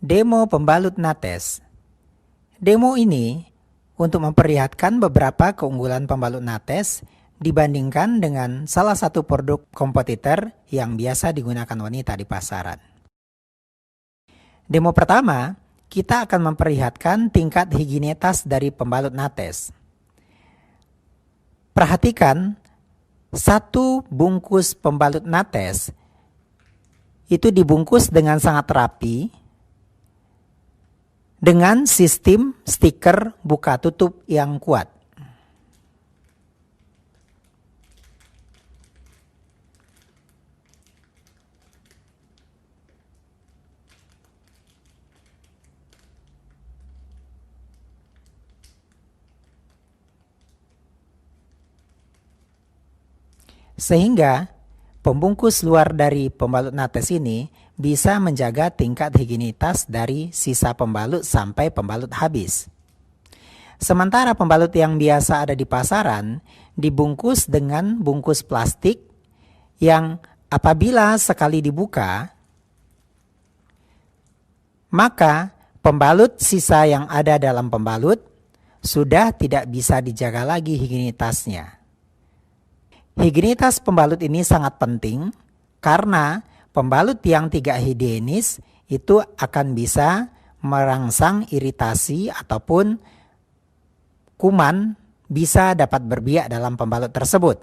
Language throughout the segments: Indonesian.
Demo pembalut Nates. Demo ini untuk memperlihatkan beberapa keunggulan pembalut Nates dibandingkan dengan salah satu produk kompetitor yang biasa digunakan wanita di pasaran. Demo pertama, kita akan memperlihatkan tingkat higienitas dari pembalut Nates. Perhatikan, satu bungkus pembalut Nates itu dibungkus dengan sangat rapi dengan sistem stiker buka tutup yang kuat. Sehingga pembungkus luar dari pembalut Nates ini bisa menjaga tingkat higienitas dari sisa pembalut sampai pembalut habis. Sementara pembalut yang biasa ada di pasaran dibungkus dengan bungkus plastik yang apabila sekali dibuka, maka pembalut sisa yang ada dalam pembalut sudah tidak bisa dijaga lagi higienitasnya. Higienitas pembalut ini sangat penting karena pembalut yang tidak higienis itu akan bisa merangsang iritasi ataupun kuman bisa dapat berbiak dalam pembalut tersebut.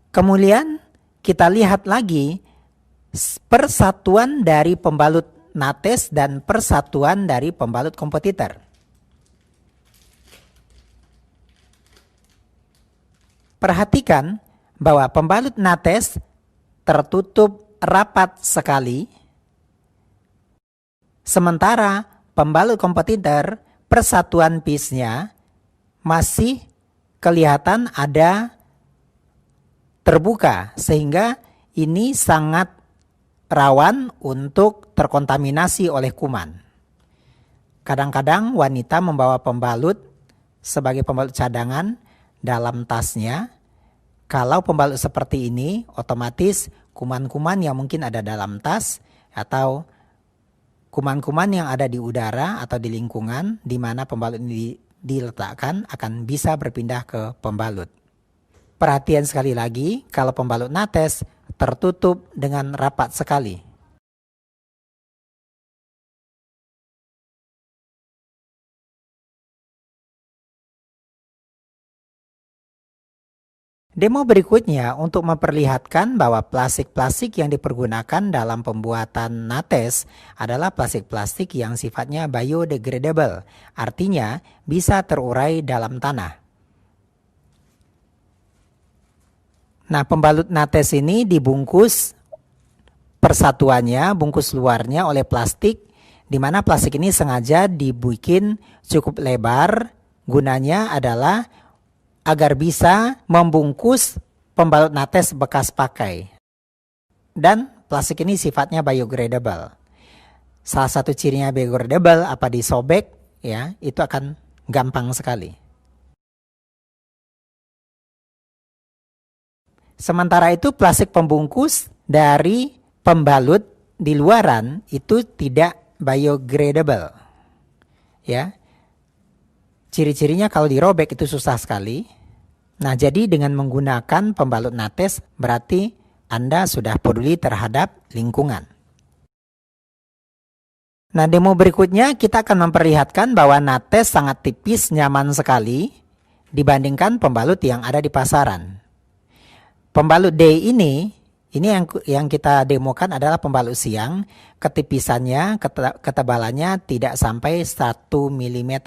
Kemudian kita lihat lagi persatuan dari pembalut Nates dan persatuan dari pembalut kompetitor. Perhatikan bahwa pembalut Nates tertutup rapat sekali, sementara pembalut kompetitor persatuan piece-nya masih kelihatan ada terbuka, sehingga ini sangat rawan untuk terkontaminasi oleh kuman. Kadang-kadang wanita membawa pembalut sebagai pembalut cadangan dalam tasnya. Kalau pembalut seperti ini, otomatis kuman-kuman yang mungkin ada dalam tas atau kuman-kuman yang ada di udara atau di lingkungan di mana pembalut ini diletakkan akan bisa berpindah ke pembalut. Perhatian sekali lagi, kalau pembalut Nates tertutup dengan rapat sekali. Demo berikutnya untuk memperlihatkan bahwa plastik-plastik yang dipergunakan dalam pembuatan Nates adalah plastik-plastik yang sifatnya biodegradable, artinya bisa terurai dalam tanah. Nah, pembalut Nates ini dibungkus persatuannya, bungkus luarnya oleh plastik, di mana plastik ini sengaja dibikin cukup lebar, gunanya adalah agar bisa membungkus pembalut Nates bekas pakai. Dan plastik ini sifatnya biodegradable. Salah satu cirinya biodegradable apa disobek ya, itu akan gampang sekali. Sementara itu plastik pembungkus dari pembalut di luaran itu tidak biodegradable. Ya. Ciri-cirinya kalau dirobek itu susah sekali. Nah, jadi dengan menggunakan pembalut Nates berarti Anda sudah peduli terhadap lingkungan. Nah, demo berikutnya kita akan memperlihatkan bahwa Nates sangat tipis, nyaman sekali dibandingkan pembalut yang ada di pasaran. Pembalut D ini yang kita demokan adalah pembalut siang, ketipisannya, ketebalannya tidak sampai 1 mm.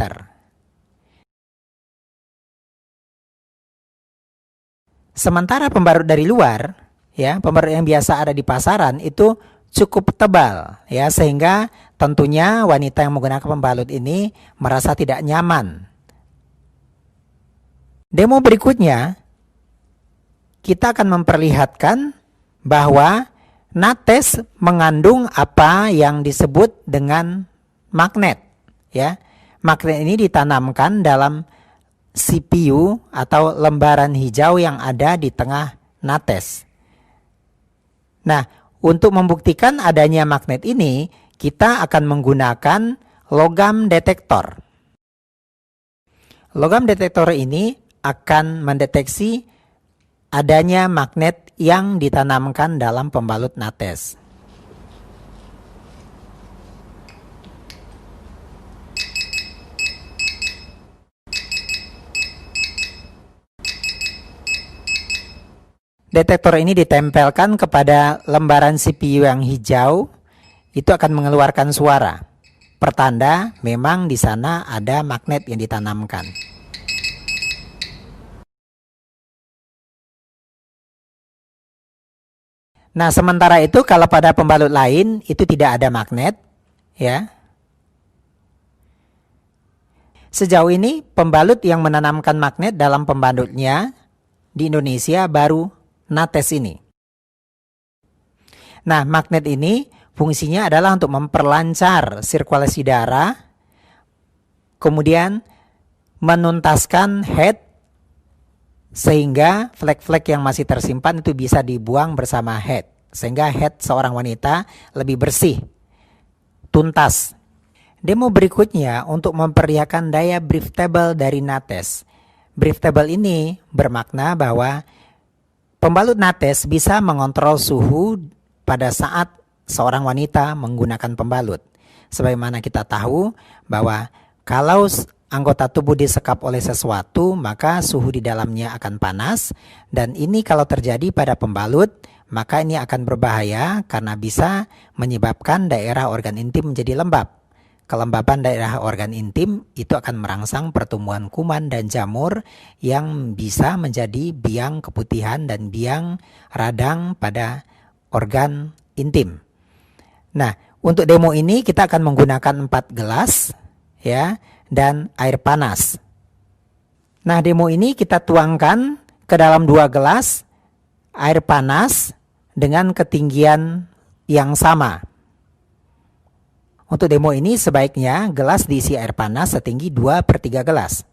Sementara pembalut dari luar, ya, pembalut yang biasa ada di pasaran itu cukup tebal, ya, sehingga tentunya wanita yang menggunakan pembalut ini merasa tidak nyaman. Demo berikutnya, kita akan memperlihatkan bahwa Nates mengandung apa yang disebut dengan magnet, ya. Magnet ini ditanamkan dalam CPU atau lembaran hijau yang ada di tengah Nates. Nah, untuk membuktikan adanya magnet ini, kita akan menggunakan logam detektor. Logam detektor ini akan mendeteksi adanya magnet yang ditanamkan dalam pembalut nates. Detektor ini ditempelkan kepada lembaran CPU yang hijau, itu akan mengeluarkan suara. Pertanda memang di sana ada magnet yang ditanamkan. Nah, sementara itu kalau pada pembalut lain itu tidak ada magnet, ya. Sejauh ini pembalut yang menanamkan magnet dalam pembalutnya di Indonesia baru nates ini. Nah, magnet ini fungsinya adalah untuk memperlancar sirkulasi darah, kemudian menuntaskan head, sehingga flek-flek yang masih tersimpan itu bisa dibuang bersama head, sehingga head seorang wanita lebih bersih, tuntas. Demo berikutnya untuk memperlihatkan daya breathable dari nates. Breathable ini bermakna bahwa pembalut nates bisa mengontrol suhu pada saat seorang wanita menggunakan pembalut. Sebagaimana kita tahu bahwa kalau anggota tubuh disekap oleh sesuatu, maka suhu di dalamnya akan panas. Dan ini kalau terjadi pada pembalut, maka ini akan berbahaya karena bisa menyebabkan daerah organ intim menjadi lembab. Kelembaban daerah organ intim itu akan merangsang pertumbuhan kuman dan jamur yang bisa menjadi biang keputihan dan biang radang pada organ intim. Nah, untuk demo ini kita akan menggunakan 4 gelas, ya, dan air panas. Nah, demo ini kita tuangkan ke dalam 2 gelas air panas dengan ketinggian yang sama. Untuk demo ini sebaiknya gelas diisi air panas setinggi 2/3 gelas.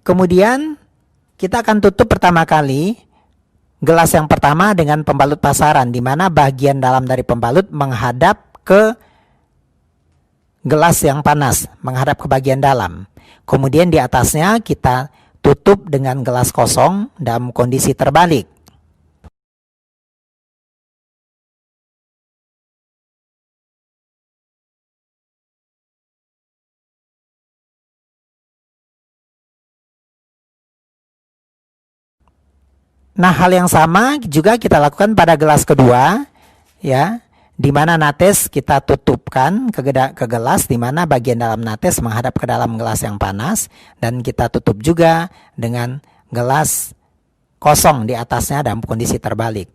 Kemudian kita akan tutup pertama kali gelas yang pertama dengan pembalut pasaran, di mana bagian dalam dari pembalut menghadap ke gelas yang panas, menghadap ke bagian dalam. Kemudian di atasnya kita tutup dengan gelas kosong dalam kondisi terbalik. Nah, hal yang sama juga kita lakukan pada gelas kedua, ya, di mana nates kita tutupkan ke gelas, di mana bagian dalam nates menghadap ke dalam gelas yang panas, dan kita tutup juga dengan gelas kosong di atasnya dalam kondisi terbalik.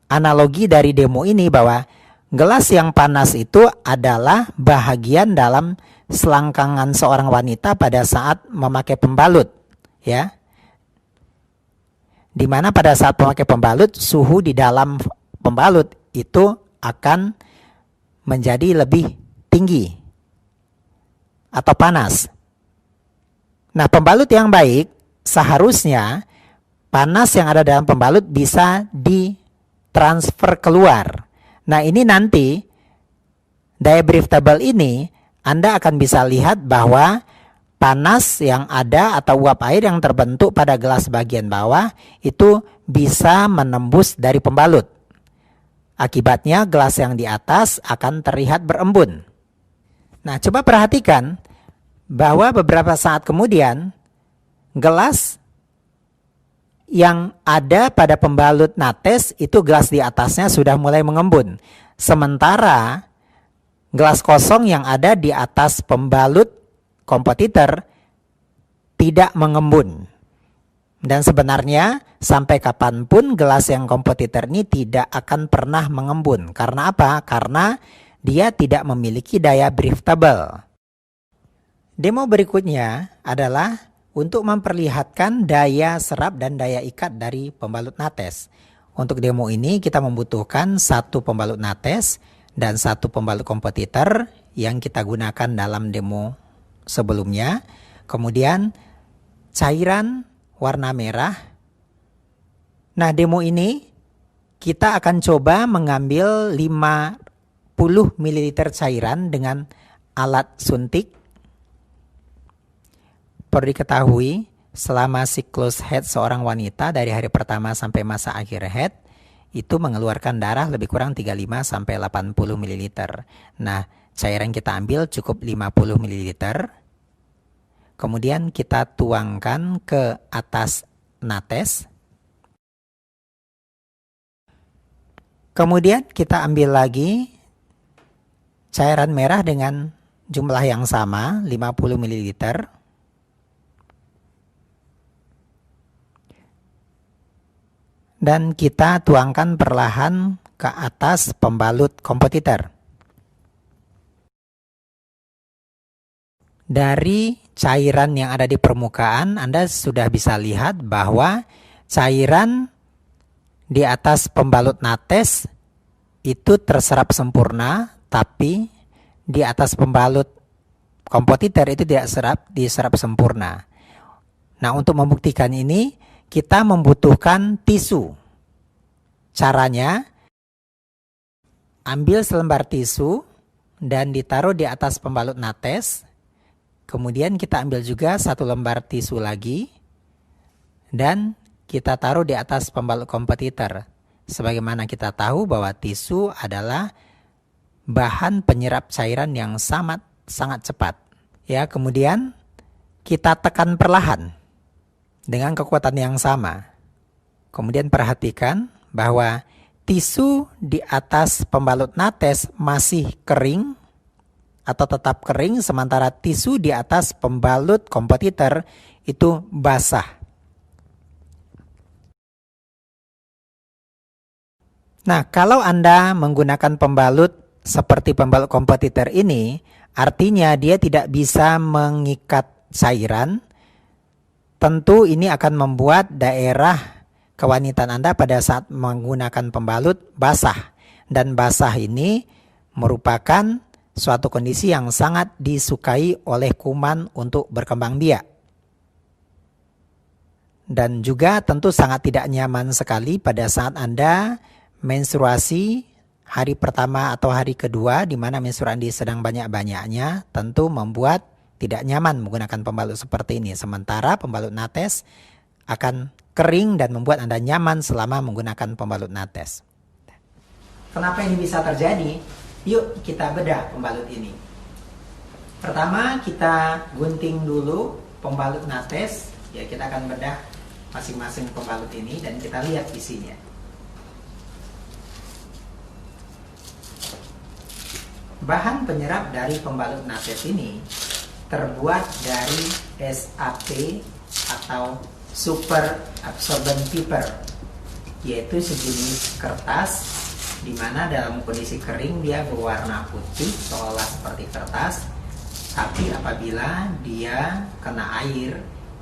Analogi dari demo ini bahwa gelas yang panas itu adalah bahagian dalam selangkangan seorang wanita pada saat memakai pembalut, ya. Di mana pada saat memakai pembalut, suhu di dalam pembalut itu akan menjadi lebih tinggi atau panas. Nah, pembalut yang baik seharusnya panas yang ada dalam pembalut bisa ditransfer keluar. Nah, ini nanti daya breathable ini Anda akan bisa lihat bahwa panas yang ada atau uap air yang terbentuk pada gelas bagian bawah itu bisa menembus dari pembalut. Akibatnya gelas yang di atas akan terlihat berembun. Nah, coba perhatikan bahwa beberapa saat kemudian gelas yang ada pada pembalut nates itu gelas di atasnya sudah mulai mengembun. Sementara gelas kosong yang ada di atas pembalut kompetitor tidak mengembun. Dan sebenarnya sampai kapanpun gelas yang kompetitor ini tidak akan pernah mengembun. Karena apa? Karena dia tidak memiliki daya breathable. Demo berikutnya adalah untuk memperlihatkan daya serap dan daya ikat dari pembalut nates. Untuk demo ini kita membutuhkan 1 pembalut nates dan 1 pembalut kompetitor yang kita gunakan dalam demo sebelumnya. Kemudian cairan warna merah. Nah, demo ini kita akan coba mengambil 50 ml cairan dengan alat suntik. Perlu diketahui, selama siklus haid seorang wanita dari hari pertama sampai masa akhir haid, itu mengeluarkan darah lebih kurang 35 sampai 80 ml. Nah, cairan kita ambil cukup 50 ml. Kemudian kita tuangkan ke atas nates. Kemudian kita ambil lagi cairan merah dengan jumlah yang sama, 50 ml. Dan kita tuangkan perlahan ke atas pembalut kompetitor. Dari cairan yang ada di permukaan, Anda sudah bisa lihat bahwa cairan di atas pembalut nates itu terserap sempurna, tapi di atas pembalut kompetitor itu tidak diserap sempurna. Nah, untuk membuktikan ini, kita membutuhkan tisu. Caranya, ambil selembar tisu dan ditaruh di atas pembalut nates. Kemudian kita ambil juga satu lembar tisu lagi dan kita taruh di atas pembalut kompetitor. Sebagaimana kita tahu bahwa tisu adalah bahan penyerap cairan yang sangat cepat. Ya, kemudian kita tekan perlahan dengan kekuatan yang sama. Kemudian perhatikan bahwa tisu di atas pembalut nates masih kering atau tetap kering, sementara tisu di atas pembalut kompetitor itu basah. Nah, kalau Anda menggunakan pembalut seperti pembalut kompetitor ini, artinya dia tidak bisa mengikat cairan. Tentu ini akan membuat daerah kewanitaan Anda pada saat menggunakan pembalut basah. Dan basah ini merupakan suatu kondisi yang sangat disukai oleh kuman untuk berkembang biak. Dan juga tentu sangat tidak nyaman sekali pada saat Anda menstruasi hari pertama atau hari kedua, di mana menstruasi sedang banyak-banyaknya, tentu membuat tidak nyaman menggunakan pembalut seperti ini. Sementara pembalut nates akan kering dan membuat Anda nyaman selama menggunakan pembalut nates. Kenapa ini bisa terjadi? Yuk kita bedah pembalut ini. Pertama, kita gunting dulu pembalut nates. Ya, kita akan bedah masing-masing pembalut ini dan kita lihat isinya. Bahan penyerap dari pembalut nates ini terbuat dari SAP atau super absorbent paper, yaitu sejenis kertas di mana dalam kondisi kering dia berwarna putih seolah seperti kertas, tapi apabila dia kena air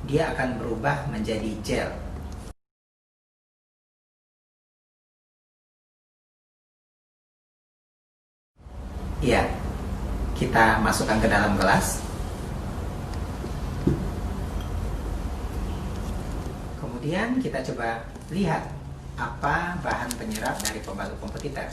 dia akan berubah menjadi gel. Ya, kita masukkan ke dalam gelas. Kemudian kita coba lihat apa bahan penyerap dari pembalut kompetitor.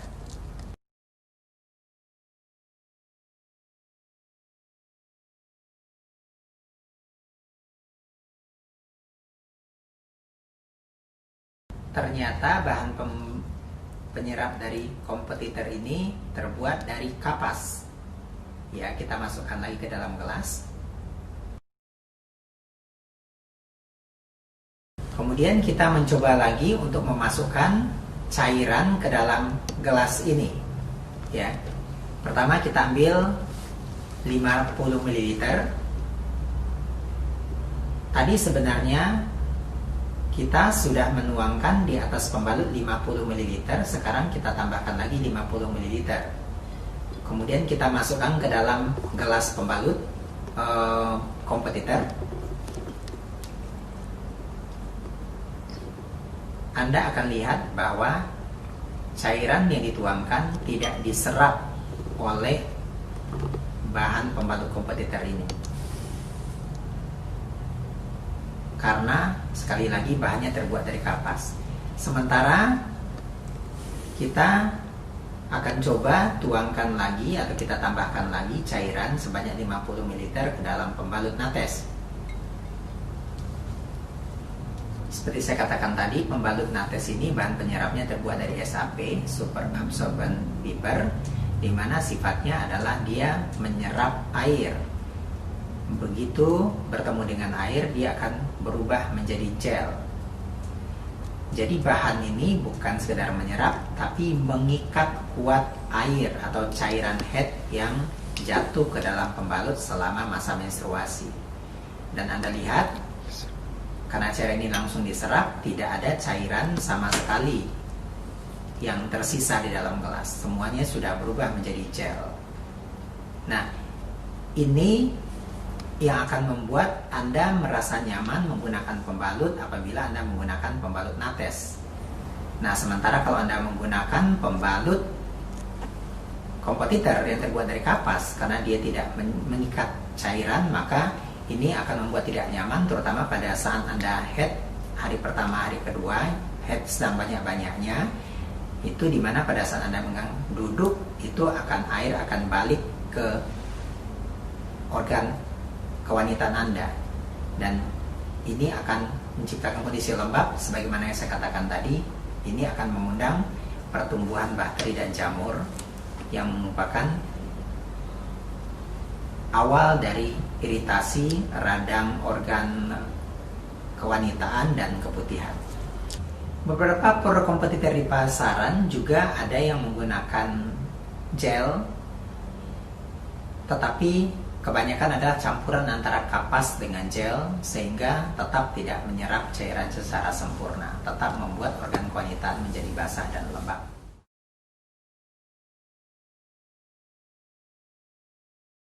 Ternyata bahan penyerap dari kompetitor ini terbuat dari kapas. Ya, kita masukkan lagi ke dalam gelas. Kemudian kita mencoba lagi untuk memasukkan cairan ke dalam gelas ini. Ya. Pertama kita ambil 50 ml. Tadi sebenarnya kita sudah menuangkan di atas pembalut 50 ml, sekarang kita tambahkan lagi 50 ml. Kemudian kita masukkan ke dalam gelas pembalut kompetitor. Anda akan lihat bahwa cairan yang dituangkan tidak diserap oleh bahan pembalut kompetitor ini. karena sekali lagi bahannya terbuat dari kapas. Sementara kita akan coba tuangkan lagi atau kita tambahkan lagi cairan sebanyak 50 ml ke dalam pembalut nates. Seperti saya katakan tadi, pembalut nates ini bahan penyerapnya terbuat dari SAP, super absorbent fiber, di mana sifatnya adalah dia menyerap air. Begitu bertemu dengan air, dia akan berubah menjadi gel. Jadi bahan ini bukan sekedar menyerap, tapi mengikat kuat air atau cairan head yang jatuh ke dalam pembalut selama masa menstruasi. Dan Anda lihat, karena cairan ini langsung diserap, tidak ada cairan sama sekali yang tersisa di dalam gelas. Semuanya sudah berubah menjadi gel. Nah, ini yang akan membuat Anda merasa nyaman menggunakan pembalut apabila Anda menggunakan pembalut nates. Nah, sementara kalau Anda menggunakan pembalut kompetitor yang terbuat dari kapas, karena dia tidak mengikat cairan, maka ini akan membuat tidak nyaman, terutama pada saat Anda head hari pertama, hari kedua, head sedang banyak-banyaknya, itu dimana pada saat Anda duduk, itu air akan balik ke organ kewanitaan Anda, dan ini akan menciptakan kondisi lembab. Sebagaimana yang saya katakan tadi, ini akan mengundang pertumbuhan bakteri dan jamur yang merupakan awal dari iritasi radang organ kewanitaan dan keputihan. Beberapa produk kompetitor di pasaran juga ada yang menggunakan gel, tetapi kebanyakan adalah campuran antara kapas dengan gel, sehingga tetap tidak menyerap cairan secara sempurna, tetap membuat organ kewanitaan menjadi basah dan lembab.